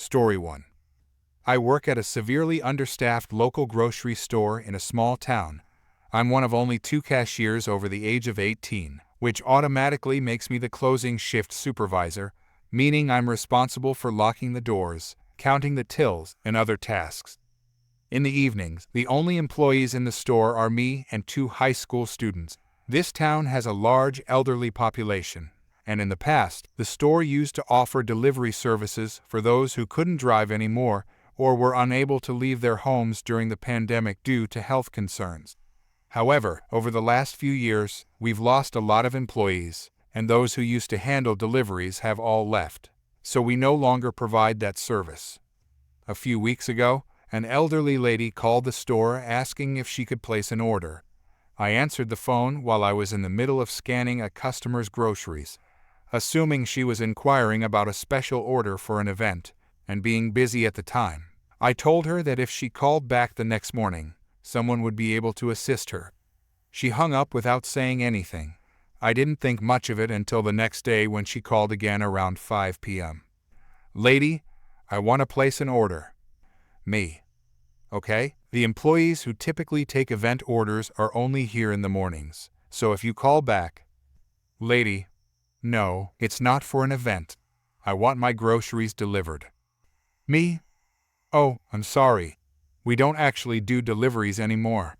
Story 1. I work at a severely understaffed local grocery store in a small town. I'm one of only 2 cashiers over the age of 18, which automatically makes me the closing shift supervisor, meaning I'm responsible for locking the doors, counting the tills, and other tasks. In the evenings, the only employees in the store are me and 2 high school students. This town has a large elderly population, and in the past, the store used to offer delivery services for those who couldn't drive anymore or were unable to leave their homes during the pandemic due to health concerns. However, over the last few years, we've lost a lot of employees, and those who used to handle deliveries have all left, so we no longer provide that service. A few weeks ago, an elderly lady called the store asking if she could place an order. I answered the phone while I was in the middle of scanning a customer's groceries, assuming she was inquiring about a special order for an event, and being busy at the time. I told her that if she called back the next morning, someone would be able to assist her. She hung up without saying anything. I didn't think much of it until the next day when she called again around 5 p.m. "Lady, I want to place an order." Me. "Okay, the employees who typically take event orders are only here in the mornings, so if you call back." "Lady, no, it's not for an event. I want my groceries delivered." Me. "Oh, I'm sorry. We don't actually do deliveries anymore.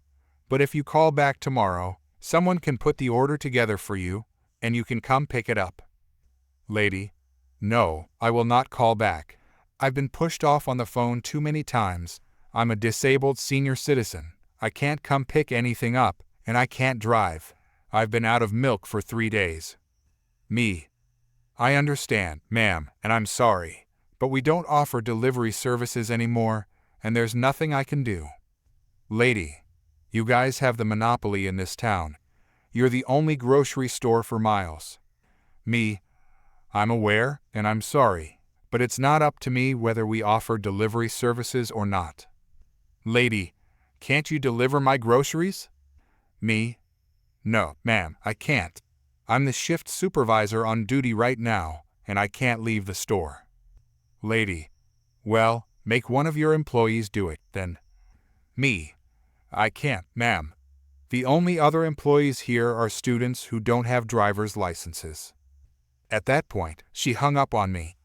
But if you call back tomorrow, someone can put the order together for you, and you can come pick it up." Lady. "No, I will not call back. I've been pushed off on the phone too many times. I'm a disabled senior citizen. I can't come pick anything up, and I can't drive. I've been out of milk for 3 days." Me. "I understand, ma'am, and I'm sorry, but we don't offer delivery services anymore, and there's nothing I can do." Lady. "You guys have the monopoly in this town. You're the only grocery store for miles." Me. "I'm aware, and I'm sorry, but it's not up to me whether we offer delivery services or not." Lady. "Can't you deliver my groceries?" Me. "No, ma'am, I can't. I'm the shift supervisor on duty right now, and I can't leave the store." Lady. "Well, make one of your employees do it, then." Me. "I can't, ma'am. The only other employees here are students who don't have driver's licenses." At that point, she hung up on me.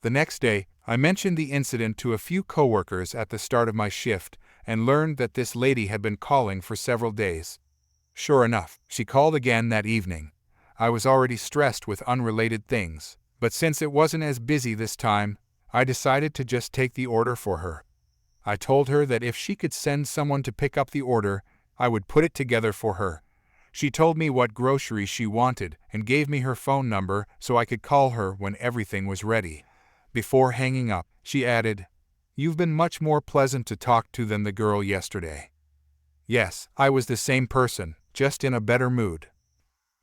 The next day, I mentioned the incident to a few coworkers at the start of my shift and learned that this lady had been calling for several days. Sure enough, she called again that evening. I was already stressed with unrelated things, but since it wasn't as busy this time, I decided to just take the order for her. I told her that if she could send someone to pick up the order, I would put it together for her. She told me what groceries she wanted and gave me her phone number so I could call her when everything was ready. Before hanging up, she added, "You've been much more pleasant to talk to than the girl yesterday." Yes, I was the same person, just in a better mood.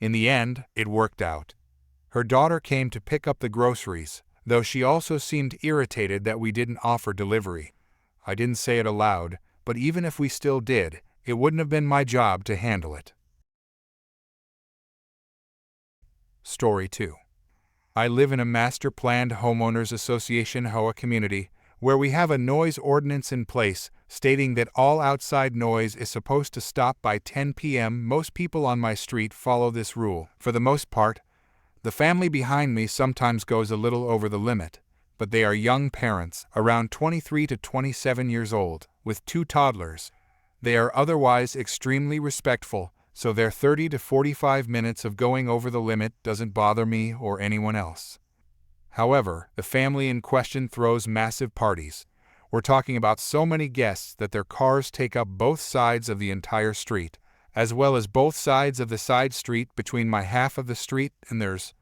In the end, it worked out. Her daughter came to pick up the groceries, though she also seemed irritated that we didn't offer delivery. I didn't say it aloud, but even if we still did, it wouldn't have been my job to handle it. Story 2. I live in a master-planned homeowners association HOA community, where we have a noise ordinance in place stating that all outside noise is supposed to stop by 10 p.m. Most people on my street follow this rule, for the most part. The family behind me sometimes goes a little over the limit, but they are young parents, around 23 to 27 years old, with 2 toddlers. They are otherwise extremely respectful, so their 30 to 45 minutes of going over the limit doesn't bother me or anyone else. However, the family in question throws massive parties. We're talking about so many guests that their cars take up both sides of the entire street, as well as both sides of the side street between my half of the street and theirs.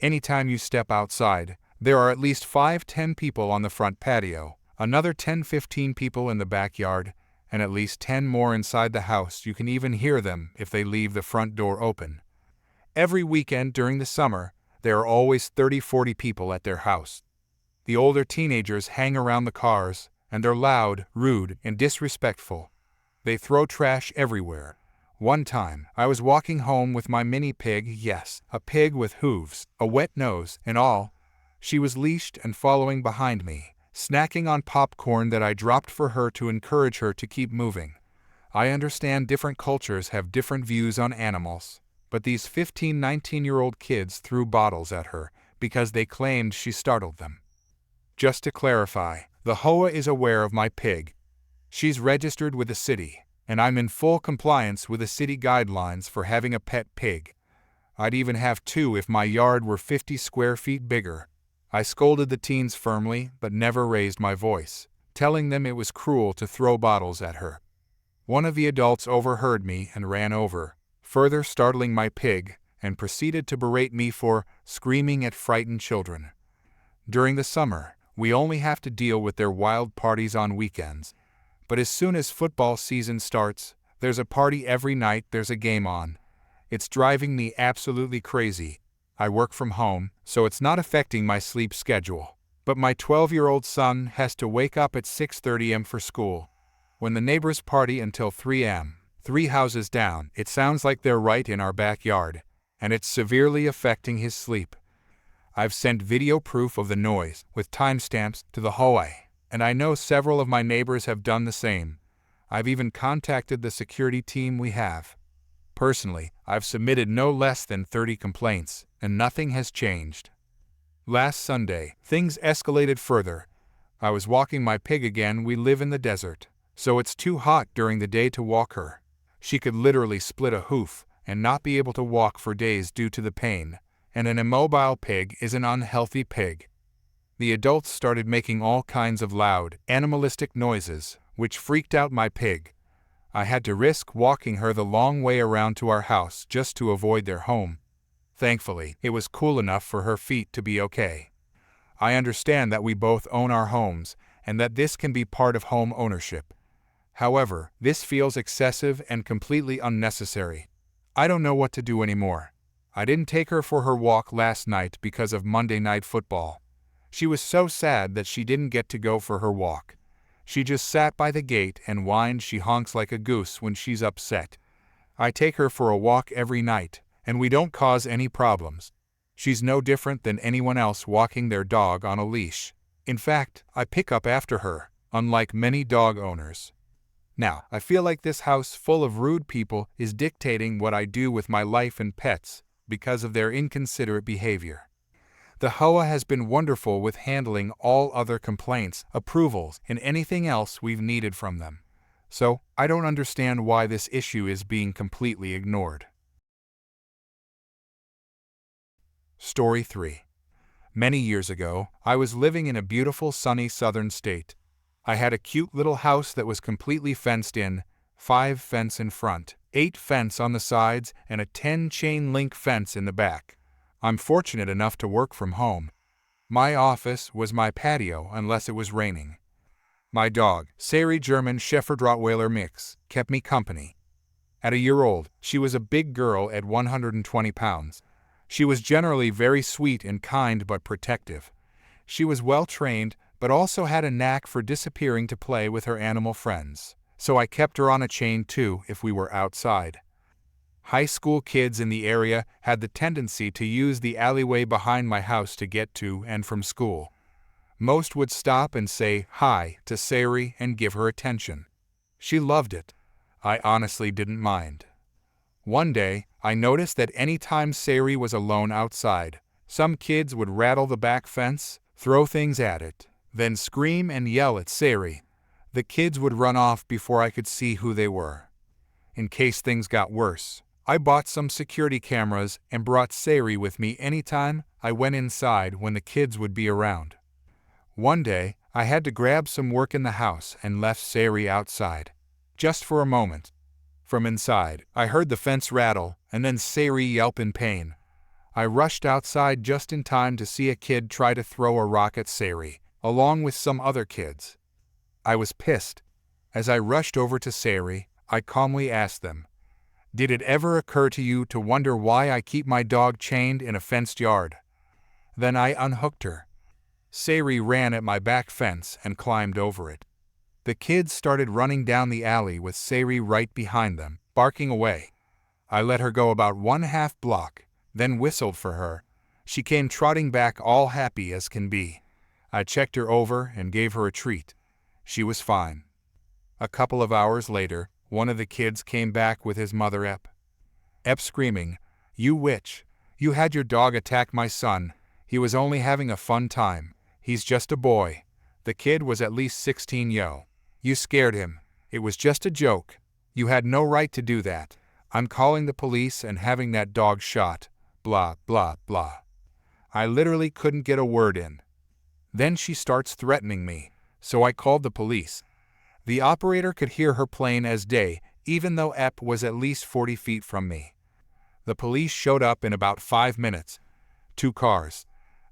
Anytime you step outside, there are at least 5-10 people on the front patio, another 10-15 people in the backyard, and at least 10 more inside the house. You can even hear them if they leave the front door open. Every weekend during the summer, there are always 30-40 people at their house. The older teenagers hang around the cars, and they're loud, rude, and disrespectful. They throw trash everywhere. One time, I was walking home with my mini pig, yes, a pig with hooves, a wet nose, and all. She was leashed and following behind me, snacking on popcorn that I dropped for her to encourage her to keep moving. I understand different cultures have different views on animals, but these 15, 19-year-old kids threw bottles at her because they claimed she startled them. Just to clarify, the Hoa is aware of my pig. She's registered with the city, and I'm in full compliance with the city guidelines for having a pet pig. I'd even have two if my yard were 50 square feet bigger. I scolded the teens firmly, but never raised my voice, telling them it was cruel to throw bottles at her. One of the adults overheard me and ran over, further startling my pig, and proceeded to berate me for screaming at frightened children. During the summer, we only have to deal with their wild parties on weekends. But as soon as football season starts, there's a party every night there's a game on. It's driving me absolutely crazy. I work from home, so it's not affecting my sleep schedule. But my 12-year-old son has to wake up at 6:30 a.m. for school. When the neighbors party until 3 a.m., 3 houses down, it sounds like they're right in our backyard, and it's severely affecting his sleep. I've sent video proof of the noise, with timestamps, to the Hoa, and I know several of my neighbors have done the same. I've even contacted the security team we have. Personally, I've submitted no less than 30 complaints, and nothing has changed. Last Sunday, things escalated further. I was walking my pig again. We live in the desert, so it's too hot during the day to walk her. She could literally split a hoof and not be able to walk for days due to the pain, and an immobile pig is an unhealthy pig. The adults started making all kinds of loud, animalistic noises, which freaked out my pig. I had to risk walking her the long way around to our house just to avoid their home. Thankfully, it was cool enough for her feet to be okay. I understand that we both own our homes, and that this can be part of home ownership. However, this feels excessive and completely unnecessary. I don't know what to do anymore. I didn't take her for her walk last night because of Monday Night Football. She was so sad that she didn't get to go for her walk. She just sat by the gate and whined. She honks like a goose when she's upset. I take her for a walk every night, and we don't cause any problems. She's no different than anyone else walking their dog on a leash. In fact, I pick up after her, unlike many dog owners. Now, I feel like this house full of rude people is dictating what I do with my life and pets because of their inconsiderate behavior. The Hoa has been wonderful with handling all other complaints, approvals, and anything else we've needed from them. So, I don't understand why this issue is being completely ignored. Story 3. Many years ago, I was living in a beautiful sunny southern state. I had a cute little house that was completely fenced in, 5 fence in front, 8 fence on the sides, and a 10 chain link fence in the back. I'm fortunate enough to work from home. My office was my patio unless it was raining. My dog, Sari German Shepherd Rottweiler mix, kept me company. At a year old, she was a big girl at 120 pounds. She was generally very sweet and kind but protective. She was well trained, but also had a knack for disappearing to play with her animal friends, so I kept her on a chain too if we were outside. High school kids in the area had the tendency to use the alleyway behind my house to get to and from school. Most would stop and say hi to Sari and give her attention. She loved it. I honestly didn't mind. One day, I noticed that any time Sari was alone outside, some kids would rattle the back fence, throw things at it, then scream and yell at Sari. The kids would run off before I could see who they were. In case things got worse, I bought some security cameras and brought Sari with me anytime I went inside when the kids would be around. One day, I had to grab some work in the house and left Sari outside, just for a moment. From inside, I heard the fence rattle and then Sari yelp in pain. I rushed outside just in time to see a kid try to throw a rock at Sari, along with some other kids. I was pissed. As I rushed over to Sari, I calmly asked them, "Did it ever occur to you to wonder why I keep my dog chained in a fenced yard?" Then I unhooked her. Sari ran at my back fence and climbed over it. The kids started running down the alley with Sari right behind them, barking away. I let her go about 1/2 block, then whistled for her. She came trotting back all happy as can be. I checked her over and gave her a treat. She was fine. A couple of hours later, one of the kids came back with his mother Ep. Ep screaming, "You witch! You had your dog attack my son. He was only having a fun time. He's just a boy." The kid was at least 16 yo. "You scared him. It was just a joke. You had no right to do that. I'm calling the police and having that dog shot. Blah, blah, blah." I literally couldn't get a word in. Then she starts threatening me, so I called the police. The operator could hear her plain as day, even though Ep was at least 40 feet from me. The police showed up in about 5 minutes. 2 cars.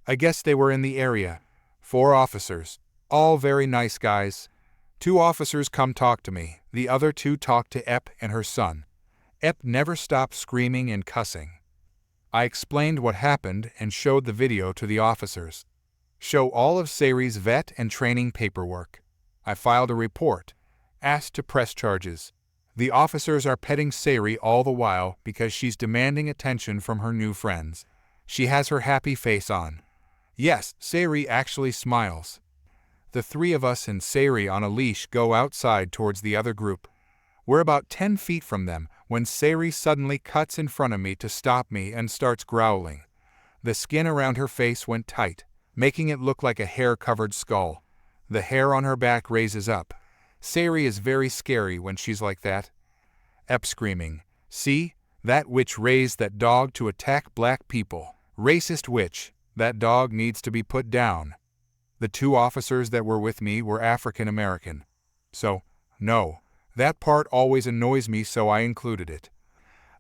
I guess they were in the area. 4 officers. All very nice guys. 2 officers come talk to me. The other 2 talked to Ep and her son. Ep never stopped screaming and cussing. I explained what happened and showed the video to the officers. Show all of Sari's vet and training paperwork. I filed a report. Asked to press charges. The officers are petting Sari all the while because she's demanding attention from her new friends. She has her happy face on. Yes, Sari actually smiles. The 3 of us and Sari on a leash go outside towards the other group. We're about 10 feet from them when Sari suddenly cuts in front of me to stop me and starts growling. The skin around her face went tight, making it look like a hair-covered skull. The hair on her back raises up. Sari is very scary when she's like that. Ep screaming, "See? That witch raised that dog to attack black people. Racist witch. That dog needs to be put down." The 2 officers that were with me were African American. So, no, that part always annoys me, so I included it.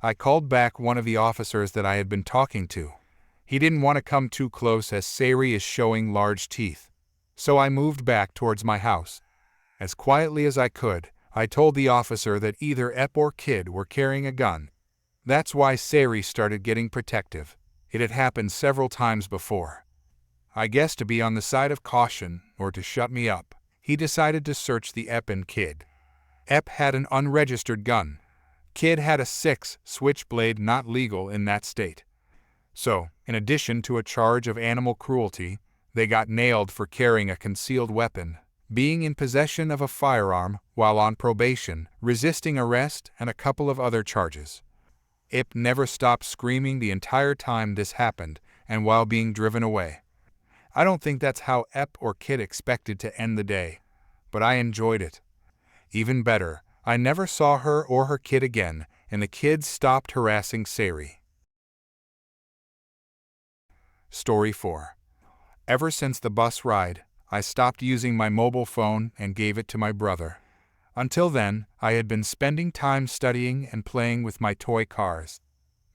I called back one of the officers that I had been talking to. He didn't want to come too close as Sari is showing large teeth. So I moved back towards my house. As quietly as I could, I told the officer that either Ep or kid were carrying a gun. That's why Sari started getting protective. It had happened several times before. I guess to be on the side of caution, or to shut me up, he decided to search the Ep and kid. Ep had an unregistered gun. Kid had a 6 switchblade, not legal in that state. So, in addition to a charge of animal cruelty, they got nailed for carrying a concealed weapon, being in possession of a firearm while on probation, resisting arrest, and a couple of other charges. Ep never stopped screaming the entire time this happened and while being driven away. I don't think that's how Ep or kid expected to end the day, but I enjoyed it. Even better, I never saw her or her kid again, and the kids stopped harassing Sari. Story 4. Ever since the bus ride, I stopped using my mobile phone and gave it to my brother. Until then, I had been spending time studying and playing with my toy cars.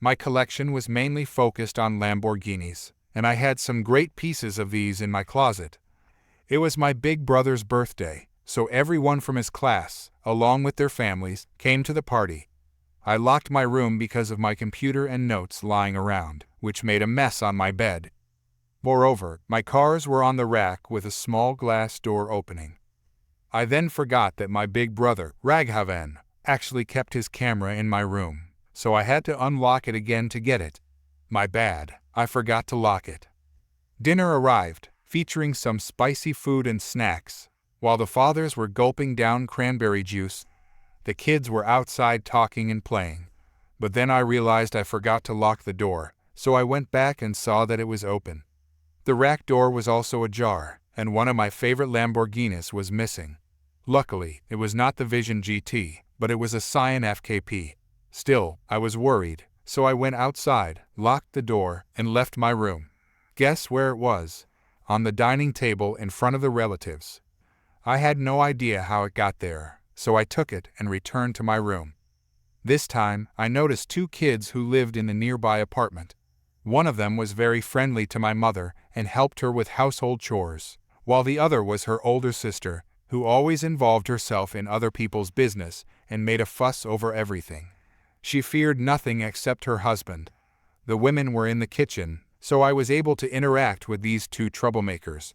My collection was mainly focused on Lamborghinis, and I had some great pieces of these in my closet. It was my big brother's birthday, so everyone from his class, along with their families, came to the party. I locked my room because of my computer and notes lying around, which made a mess on my bed. Moreover, my cars were on the rack with a small glass door opening. I then forgot that my big brother, Raghavan, actually kept his camera in my room, so I had to unlock it again to get it. My bad, I forgot to lock it. Dinner arrived, featuring some spicy food and snacks. While the fathers were gulping down cranberry juice, the kids were outside talking and playing. But then I realized I forgot to lock the door, so I went back and saw that it was open. The rack door was also ajar, and one of my favorite Lamborghinis was missing. Luckily, it was not the Vision GT, but it was a Scion FKP. Still, I was worried, so I went outside, locked the door, and left my room. Guess where it was? On the dining table in front of the relatives. I had no idea how it got there, so I took it and returned to my room. This time, I noticed 2 kids who lived in the nearby apartment. One of them was very friendly to my mother and helped her with household chores, while the other was her older sister, who always involved herself in other people's business and made a fuss over everything. She feared nothing except her husband. The women were in the kitchen, so I was able to interact with these 2 troublemakers.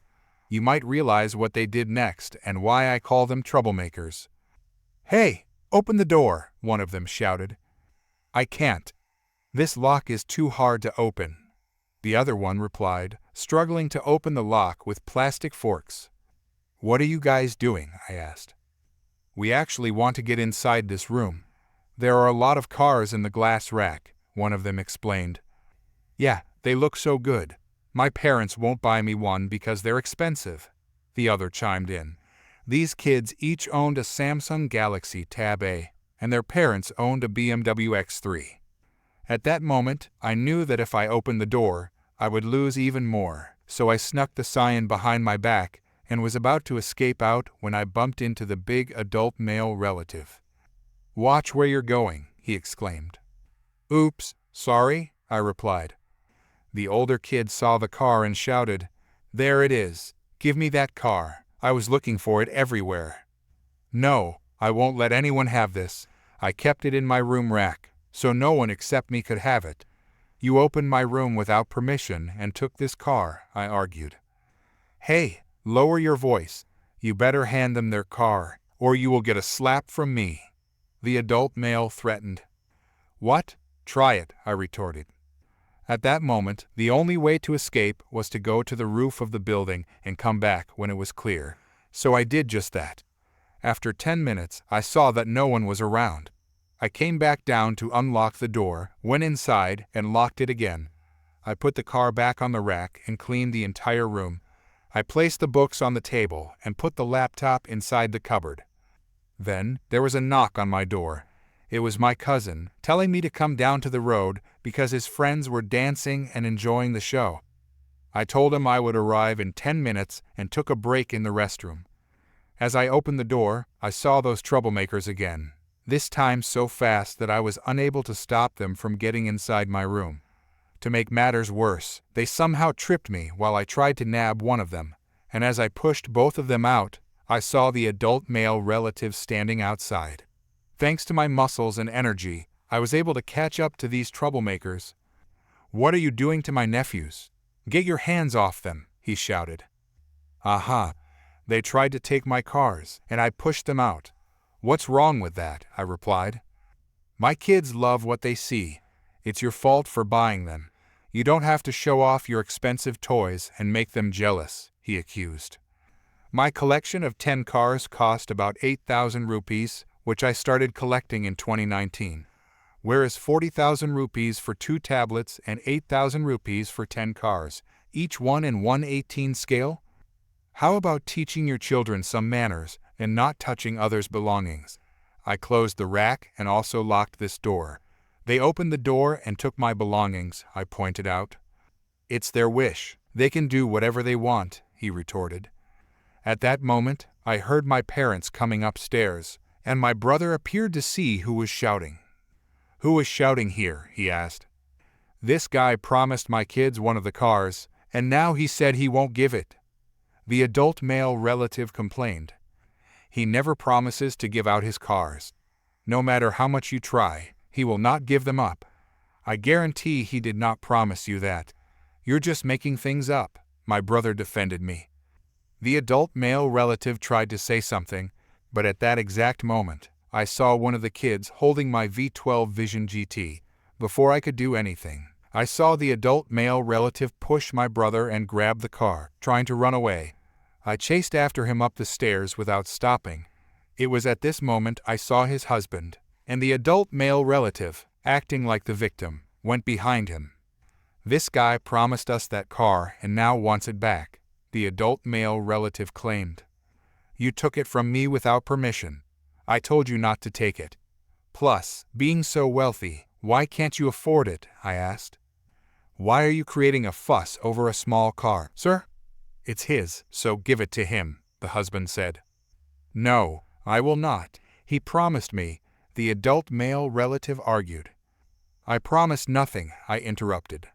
You might realize what they did next and why I call them troublemakers. "Hey, open the door," one of them shouted. "I can't. This lock is too hard to open," the other one replied, struggling to open the lock with plastic forks. "What are you guys doing?" I asked. "We actually want to get inside this room. There are a lot of cars in the glass rack," one of them explained. "Yeah, they look so good. My parents won't buy me one because they're expensive," the other chimed in. These kids each owned a Samsung Galaxy Tab A, and their parents owned a BMW X3. At that moment, I knew that if I opened the door, I would lose even more, so I snuck the sign behind my back and was about to escape out when I bumped into the big adult male relative. "Watch where you're going," he exclaimed. "Oops, sorry," I replied. The older kid saw the car and shouted, "There it is. Give me that car. I was looking for it everywhere." "No, I won't let anyone have this. I kept it in my room rack, so no one except me could have it. You opened my room without permission and took this car," I argued. "Hey, lower your voice. You better hand them their car, or you will get a slap from me," the adult male threatened. "What? Try it," I retorted. At that moment, the only way to escape was to go to the roof of the building and come back when it was clear, so I did just that. After 10 minutes, I saw that no one was around. I came back down to unlock the door, went inside, and locked it again. I put the car back on the rack and cleaned the entire room. I placed the books on the table and put the laptop inside the cupboard. Then, there was a knock on my door. It was my cousin, telling me to come down to the road because his friends were dancing and enjoying the show. I told him I would arrive in 10 minutes and took a break in the restroom. As I opened the door, I saw those troublemakers again, this time so fast that I was unable to stop them from getting inside my room. To make matters worse, they somehow tripped me while I tried to nab one of them, and as I pushed both of them out, I saw the adult male relative standing outside. Thanks to my muscles and energy, I was able to catch up to these troublemakers. "What are you doing to my nephews? Get your hands off them," he shouted. "Aha! They tried to take my cars, and I pushed them out. What's wrong with that?" I replied. "My kids love what they see. It's your fault for buying them. You don't have to show off your expensive toys and make them jealous," he accused. My collection of 10 cars cost about 8,000 rupees, which I started collecting in 2019, whereas 40,000 rupees for 2 tablets and 8,000 rupees for 10 cars, each one in 1/18 scale? How about teaching your children some manners and not touching others' belongings? I closed the rack and also locked this door. "They opened the door and took my belongings," I pointed out. "It's their wish. They can do whatever they want," he retorted. At that moment, I heard my parents coming upstairs, and my brother appeared to see who was shouting. "Who was shouting here?" he asked. "This guy promised my kids one of the cars, and now he said he won't give it," the adult male relative complained. "He never promises to give out his cars. No matter how much you try, he will not give them up. I guarantee he did not promise you that. You're just making things up," my brother defended me. The adult male relative tried to say something, but at that exact moment, I saw one of the kids holding my V12 Vision GT. Before I could do anything, I saw the adult male relative push my brother and grab the car, trying to run away. I chased after him up the stairs without stopping. It was at this moment I saw his husband, and the adult male relative, acting like the victim, went behind him. "This guy promised us that car and now wants it back," the adult male relative claimed. "You took it from me without permission. I told you not to take it. Plus, being so wealthy, why can't you afford it?" I asked. "Why are you creating a fuss over a small car, sir?" "It's his, so give it to him," the husband said. "No, I will not. He promised me," the adult male relative argued. "I promised nothing," I interrupted.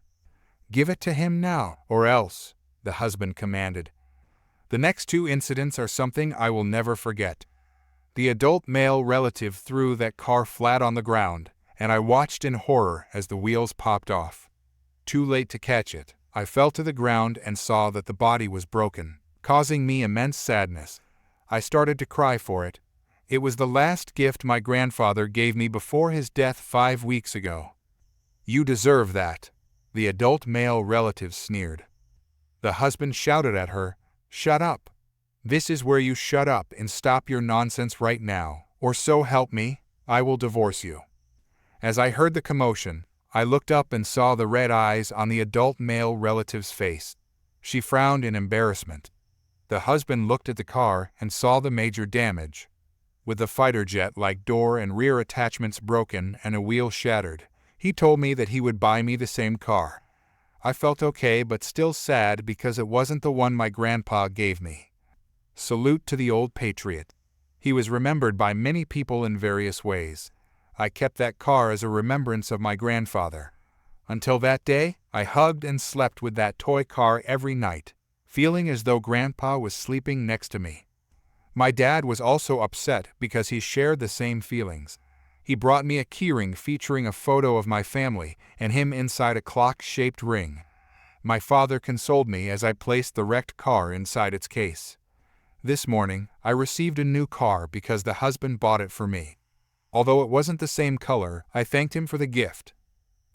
"Give it to him now, or else," the husband commanded. The next 2 incidents are something I will never forget. The adult male relative threw that car flat on the ground, and I watched in horror as the wheels popped off. Too late to catch it, I fell to the ground and saw that the body was broken, causing me immense sadness. I started to cry for it. It was the last gift my grandfather gave me before his death 5 weeks ago. "You deserve that," the adult male relative sneered. The husband shouted at her, "Shut up. This is where you shut up and stop your nonsense right now, or so help me, I will divorce you." As I heard the commotion, I looked up and saw the red eyes on the adult male relative's face. She frowned in embarrassment. The husband looked at the car and saw the major damage. With the fighter jet-like door and rear attachments broken and a wheel shattered, he told me that he would buy me the same car. I felt okay but still sad because it wasn't the one my grandpa gave me. Salute to the old patriot. He was remembered by many people in various ways. I kept that car as a remembrance of my grandfather. Until that day, I hugged and slept with that toy car every night, feeling as though Grandpa was sleeping next to me. My dad was also upset because he shared the same feelings. He brought me a keyring featuring a photo of my family and him inside a clock-shaped ring. My father consoled me as I placed the wrecked car inside its case. This morning, I received a new car because the husband bought it for me. Although it wasn't the same color, I thanked him for the gift.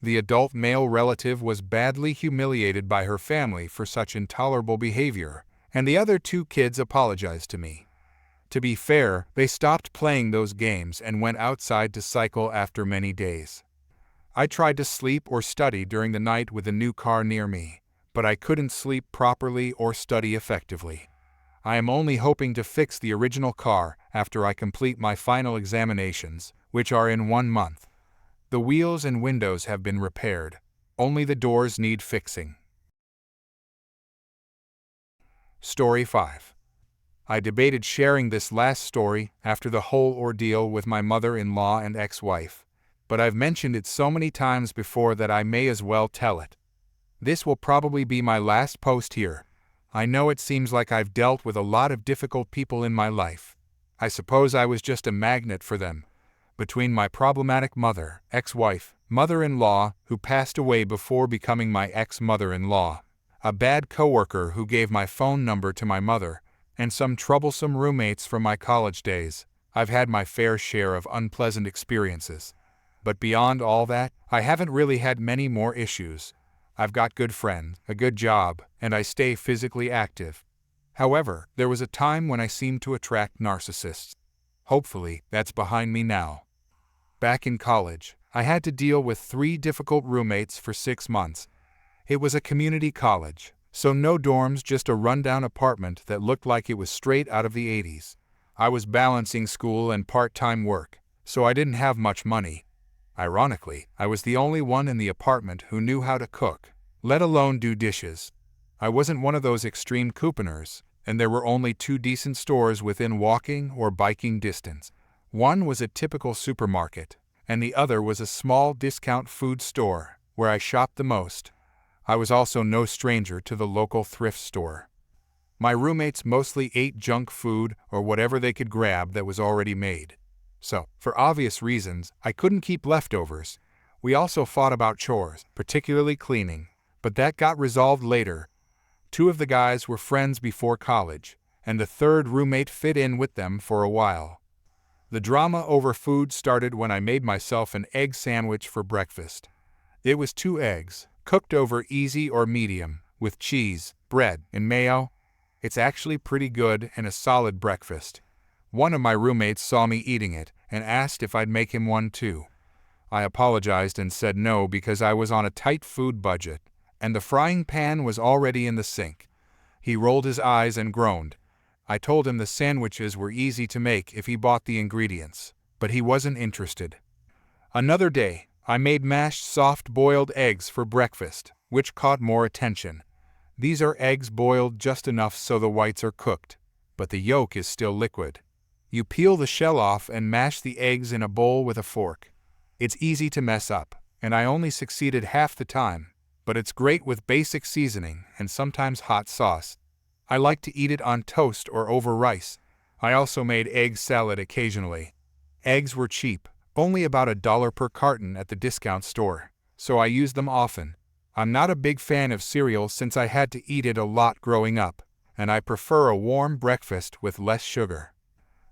The adult male relative was badly humiliated by her family for such intolerable behavior, and the other two kids apologized to me. To be fair, they stopped playing those games and went outside to cycle after many days. I tried to sleep or study during the night with the new car near me, but I couldn't sleep properly or study effectively. I am only hoping to fix the original car after I complete my final examinations, which are in 1 month. The wheels and windows have been repaired. Only the doors need fixing. Story 5. I debated sharing this last story after the whole ordeal with my mother-in-law and ex-wife, but I've mentioned it so many times before that I may as well tell it. This will probably be my last post here. I know it seems like I've dealt with a lot of difficult people in my life. I suppose I was just a magnet for them. Between my problematic mother, ex-wife, mother-in-law who passed away before becoming my ex-mother-in-law, a bad coworker who gave my phone number to my mother, and some troublesome roommates from my college days, I've had my fair share of unpleasant experiences. But beyond all that, I haven't really had many more issues. I've got good friends, a good job, and I stay physically active. However, there was a time when I seemed to attract narcissists. Hopefully, that's behind me now. Back in college, I had to deal with 3 difficult roommates for 6 months. It was a community college, so no dorms, just a rundown apartment that looked like it was straight out of the 80s. I was balancing school and part-time work, so I didn't have much money. Ironically, I was the only one in the apartment who knew how to cook, let alone do dishes. I wasn't one of those extreme couponers, and there were only 2 decent stores within walking or biking distance. One was a typical supermarket, and the other was a small discount food store, where I shopped the most. I was also no stranger to the local thrift store. My roommates mostly ate junk food or whatever they could grab that was already made. So, for obvious reasons, I couldn't keep leftovers. We also fought about chores, particularly cleaning, but that got resolved later. 2 of the guys were friends before college, and the 3rd roommate fit in with them for a while. The drama over food started when I made myself an egg sandwich for breakfast. It was 2 eggs, cooked over easy or medium, with cheese, bread, and mayo. It's actually pretty good and a solid breakfast. One of my roommates saw me eating it and asked if I'd make him one too. I apologized and said no because I was on a tight food budget, and the frying pan was already in the sink. He rolled his eyes and groaned. I told him the sandwiches were easy to make if he bought the ingredients, but he wasn't interested. Another day, I made mashed soft-boiled eggs for breakfast, which caught more attention. These are eggs boiled just enough so the whites are cooked, but the yolk is still liquid. You peel the shell off and mash the eggs in a bowl with a fork. It's easy to mess up, and I only succeeded half the time, but it's great with basic seasoning and sometimes hot sauce. I like to eat it on toast or over rice. I also made egg salad occasionally. Eggs were cheap, only about $1 per carton at the discount store, so I used them often. I'm not a big fan of cereal since I had to eat it a lot growing up, and I prefer a warm breakfast with less sugar.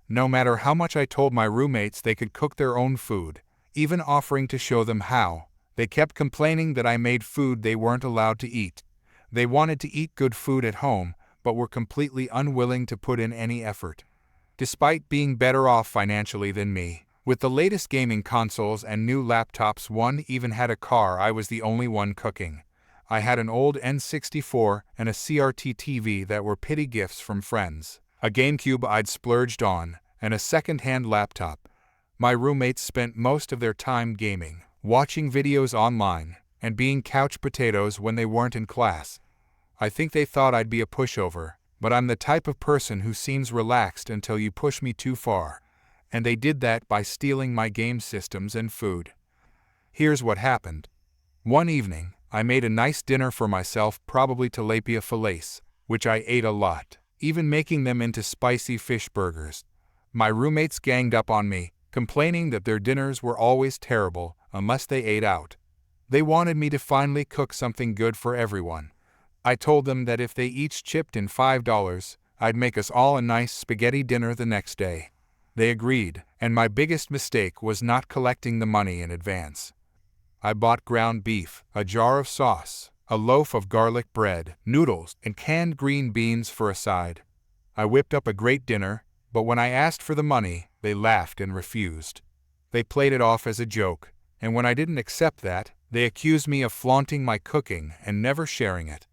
No matter how much I told my roommates they could cook their own food, even offering to show them how, they kept complaining that I made food they weren't allowed to eat. They wanted to eat good food at home, but were completely unwilling to put in any effort. Despite being better off financially than me, with the latest gaming consoles and new laptops, one even had a car, I was the only one cooking. I had an old N64 and a CRT TV that were pity gifts from friends, a GameCube I'd splurged on, and a second-hand laptop. My roommates spent most of their time gaming, watching videos online, and being couch potatoes when they weren't in class. I think they thought I'd be a pushover, but I'm the type of person who seems relaxed until you push me too far. And they did that by stealing my game systems and food. Here's what happened. One evening, I made a nice dinner for myself, probably tilapia fillets, which I ate a lot, even making them into spicy fish burgers. My roommates ganged up on me, complaining that their dinners were always terrible unless they ate out. They wanted me to finally cook something good for everyone. I told them that if they each chipped in $5, I'd make us all a nice spaghetti dinner the next day. They agreed, and my biggest mistake was not collecting the money in advance. I bought ground beef, a jar of sauce, a loaf of garlic bread, noodles, and canned green beans for a side. I whipped up a great dinner, but when I asked for the money, they laughed and refused. They played it off as a joke, and when I didn't accept that, they accused me of flaunting my cooking and never sharing it.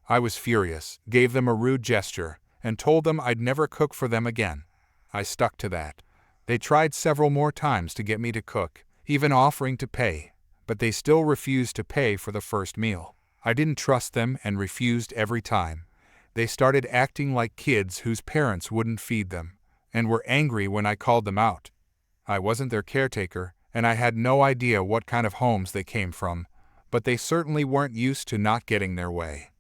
I was furious, gave them a rude gesture, and told them I'd never cook for them again. I stuck to that. They tried several more times to get me to cook, even offering to pay, but they still refused to pay for the first meal. I didn't trust them and refused every time. They started acting like kids whose parents wouldn't feed them, and were angry when I called them out. I wasn't their caretaker, and I had no idea what kind of homes they came from, but they certainly weren't used to not getting their way.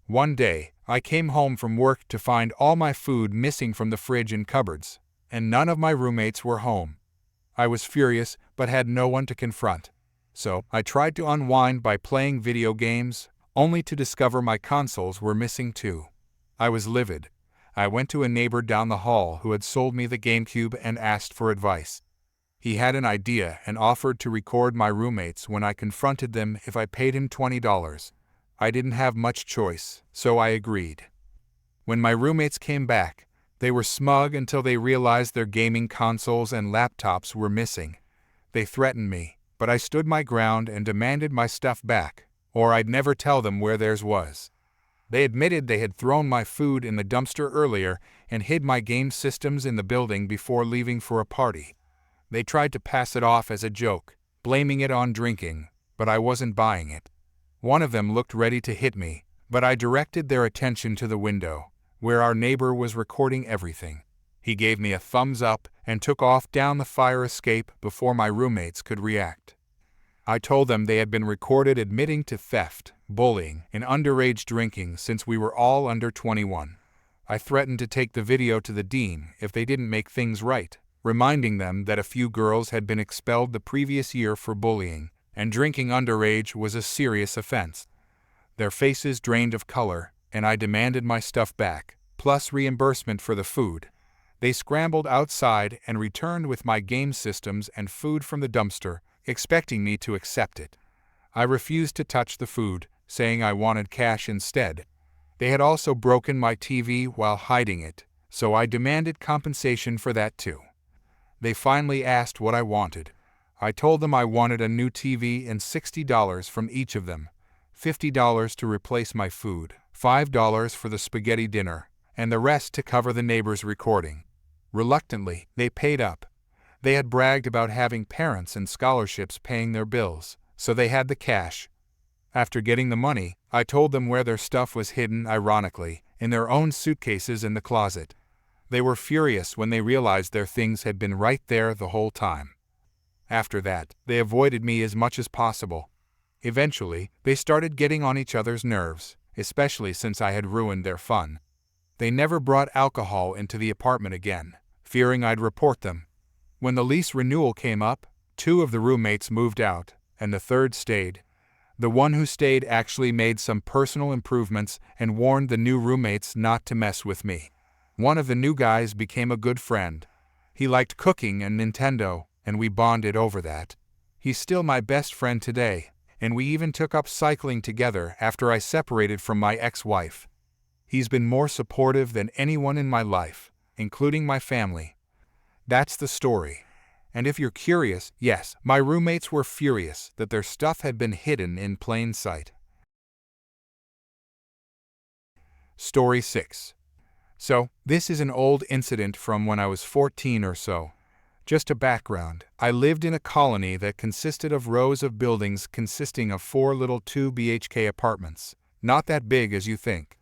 One day, I came home from work to find all my food missing from the fridge and cupboards, and none of my roommates were home. I was furious, but had no one to confront. So, I tried to unwind by playing video games, only to discover my consoles were missing too. I was livid. I went to a neighbor down the hall who had sold me the GameCube and asked for advice. He had an idea and offered to record my roommates when I confronted them if I paid him $20. I didn't have much choice, so I agreed. When my roommates came back, they were smug until they realized their gaming consoles and laptops were missing. They threatened me, but I stood my ground and demanded my stuff back, or I'd never tell them where theirs was. They admitted they had thrown my food in the dumpster earlier and hid my game systems in the building before leaving for a party. They tried to pass it off as a joke, blaming it on drinking, but I wasn't buying it. One of them looked ready to hit me, but I directed their attention to the window, where our neighbor was recording everything. He gave me a thumbs up and took off down the fire escape before my roommates could react. I told them they had been recorded admitting to theft, bullying, and underage drinking since we were all under 21. I threatened to take the video to the dean if they didn't make things right, reminding them that a few girls had been expelled the previous year for bullying, and drinking underage was a serious offense. Their faces drained of color, and I demanded my stuff back, plus reimbursement for the food. They scrambled outside and returned with my game systems and food from the dumpster, expecting me to accept it. I refused to touch the food, saying I wanted cash instead. They had also broken my TV while hiding it, so I demanded compensation for that too. They finally asked what I wanted. I told them I wanted a new TV and $60 from each of them, $50 to replace my food, $5 for the spaghetti dinner, and the rest to cover the neighbor's recording. Reluctantly, they paid up. They had bragged about having parents and scholarships paying their bills, so they had the cash. After getting the money, I told them where their stuff was hidden, ironically, in their own suitcases in the closet. They were furious when they realized their things had been right there the whole time. After that, they avoided me as much as possible. Eventually, they started getting on each other's nerves, especially since I had ruined their fun. They never brought alcohol into the apartment again, fearing I'd report them. When the lease renewal came up, 2 of the roommates moved out, and the 3rd stayed. The one who stayed actually made some personal improvements and warned the new roommates not to mess with me. One of the new guys became a good friend. He liked cooking and Nintendo, and we bonded over that. He's still my best friend today, and we even took up cycling together after I separated from my ex-wife. He's been more supportive than anyone in my life, including my family. That's the story. And if you're curious, yes, my roommates were furious that their stuff had been hidden in plain sight. Story 6. So, this is an old incident from when I was 14 or so. Just a background, I lived in a colony that consisted of rows of buildings consisting of 4 little 2 BHK apartments. Not that big as you think.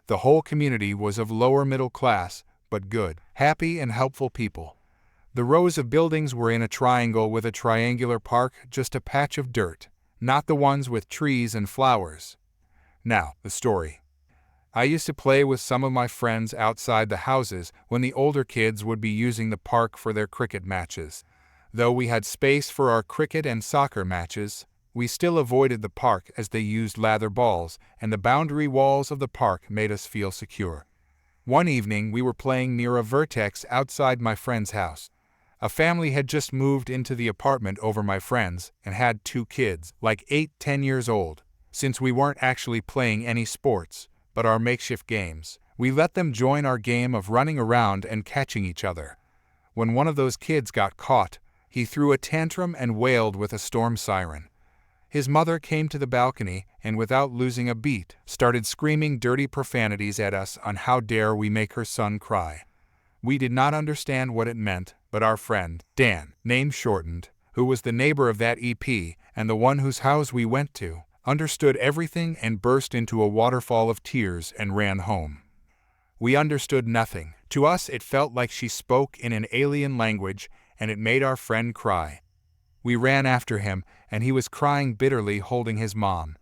The whole community was of lower middle class, but good, happy and helpful people. The rows of buildings were in a triangle with a triangular park, just a patch of dirt, not the ones with trees and flowers. Now, the story. I used to play with some of my friends outside the houses when the older kids would be using the park for their cricket matches. Though we had space for our cricket and soccer matches, we still avoided the park as they used lather balls, and the boundary walls of the park made us feel secure. One evening we were playing near a vertex outside my friend's house. A family had just moved into the apartment over my friend's and had 2 kids, like 8-10 years old. Since we weren't actually playing any sports, but our makeshift games, we let them join our game of running around and catching each other. When one of those kids got caught, he threw a tantrum and wailed with a storm siren. His mother came to the balcony and, without losing a beat, started screaming dirty profanities at us on how dare we make her son cry. We did not understand what it meant, but our friend, Dan, name shortened, who was the neighbor of that EP and the one whose house we went to, understood everything and burst into a waterfall of tears and ran home. We understood nothing. To us it felt like she spoke in an alien language, and it made our friend cry. We ran after him, and he was crying bitterly, holding his mom.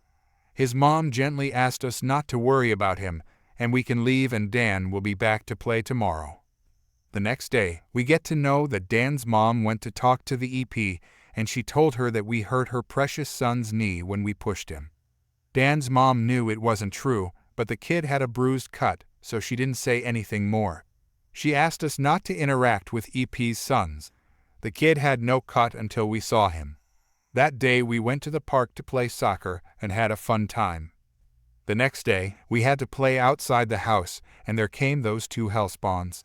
His mom gently asked us not to worry about him, and we can leave and Dan will be back to play tomorrow. The next day, we get to know that Dan's mom went to talk to the EP, and she told her that we hurt her precious son's knee when we pushed him. Dan's mom knew it wasn't true, but the kid had a bruised cut, so she didn't say anything more. She asked us not to interact with EP's sons. The kid had no cut until we saw him. That day we went to the park to play soccer and had a fun time. The next day, we had to play outside the house, and there came those 2 hellspawns.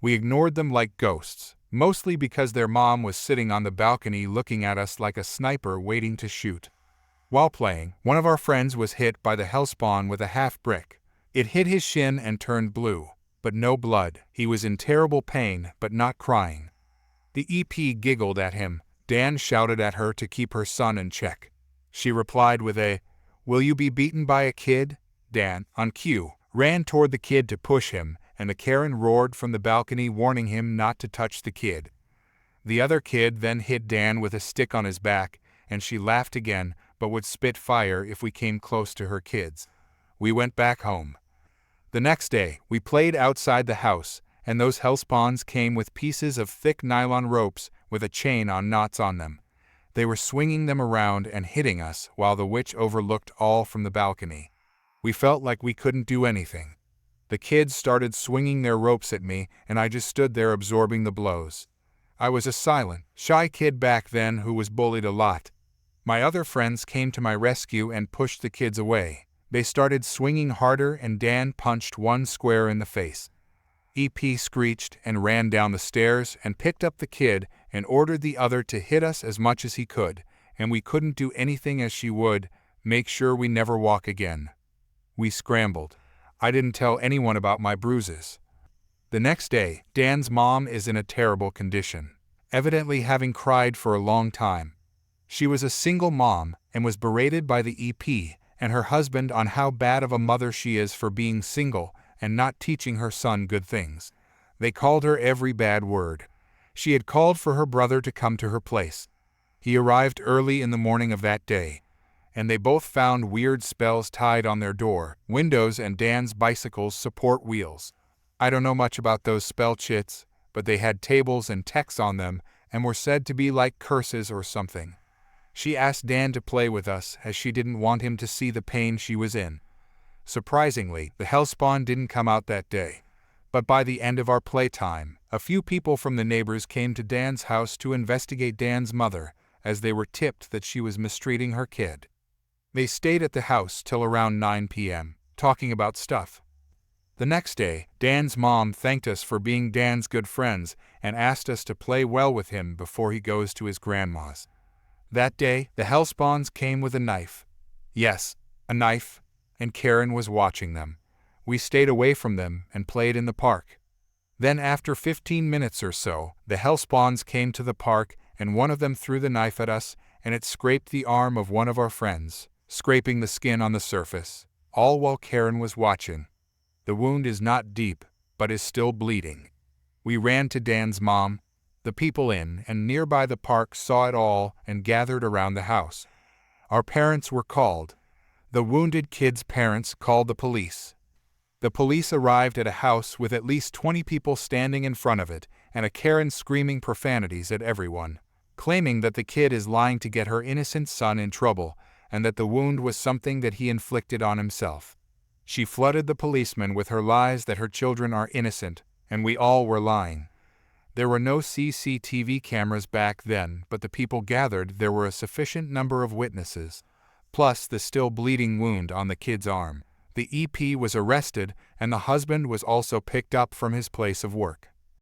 We ignored them like ghosts, mostly because their mom was sitting on the balcony looking at us like a sniper waiting to shoot. While playing, one of our friends was hit by the hellspawn with a half brick. It hit his shin and turned blue, but no blood. He was in terrible pain, but not crying. The EP giggled at him. Dan shouted at her to keep her son in check. She replied with a, "Will you be beaten by a kid?" Dan, on cue, ran toward the kid to push him, and the Karen roared from the balcony warning him not to touch the kid. The other kid then hit Dan with a stick on his back, and she laughed again, but would spit fire if we came close to her kids. We went back home. The next day, we played outside the house, and those hellspawns came with pieces of thick nylon ropes with a chain on knots on them. They were swinging them around and hitting us while the witch overlooked all from the balcony. We felt like we couldn't do anything. The kids started swinging their ropes at me, and I just stood there absorbing the blows. I was a silent, shy kid back then who was bullied a lot. My other friends came to my rescue and pushed the kids away. They started swinging harder, and Dan punched one square in the face. EP screeched and ran down the stairs and picked up the kid and ordered the other to hit us as much as he could, and we couldn't do anything as she would, make sure we never walk again. We scrambled. I didn't tell anyone about my bruises. The next day, Dan's mom is in a terrible condition, evidently having cried for a long time. She was a single mom and was berated by the EP and her husband on how bad of a mother she is for being single and not teaching her son good things. They called her every bad word. She had called for her brother to come to her place. He arrived early in the morning of that day, and they both found weird spells tied on their door, windows, and Dan's bicycle's support wheels. I don't know much about those spell chits, but they had tables and texts on them and were said to be like curses or something. She asked Dan to play with us as she didn't want him to see the pain she was in. Surprisingly, the hellspawn didn't come out that day. But by the end of our playtime, a few people from the neighbors came to Dan's house to investigate Dan's mother, as they were tipped that she was mistreating her kid. They stayed at the house till around 9 p.m., talking about stuff. The next day, Dan's mom thanked us for being Dan's good friends and asked us to play well with him before he goes to his grandma's. That day, the hellspawns came with a knife. Yes, a knife, and Karen was watching them. We stayed away from them and played in the park. Then after 15 minutes or so, the hellspawns came to the park and one of them threw the knife at us and it scraped the arm of one of our friends, scraping the skin on the surface, all while Karen was watching. The wound is not deep, but is still bleeding. We ran to Dan's mom. The people in and nearby the park saw it all and gathered around the house. Our parents were called. The wounded kid's parents called the police. The police arrived at a house with at least 20 people standing in front of it and a Karen screaming profanities at everyone, claiming that the kid is lying to get her innocent son in trouble and that the wound was something that he inflicted on himself. She flooded the policemen with her lies that her children are innocent, and we all were lying. There were no CCTV cameras back then, but the people gathered there were a sufficient number of witnesses, plus the still bleeding wound on the kid's arm. The EP was arrested, and the husband was also picked up from his place of work.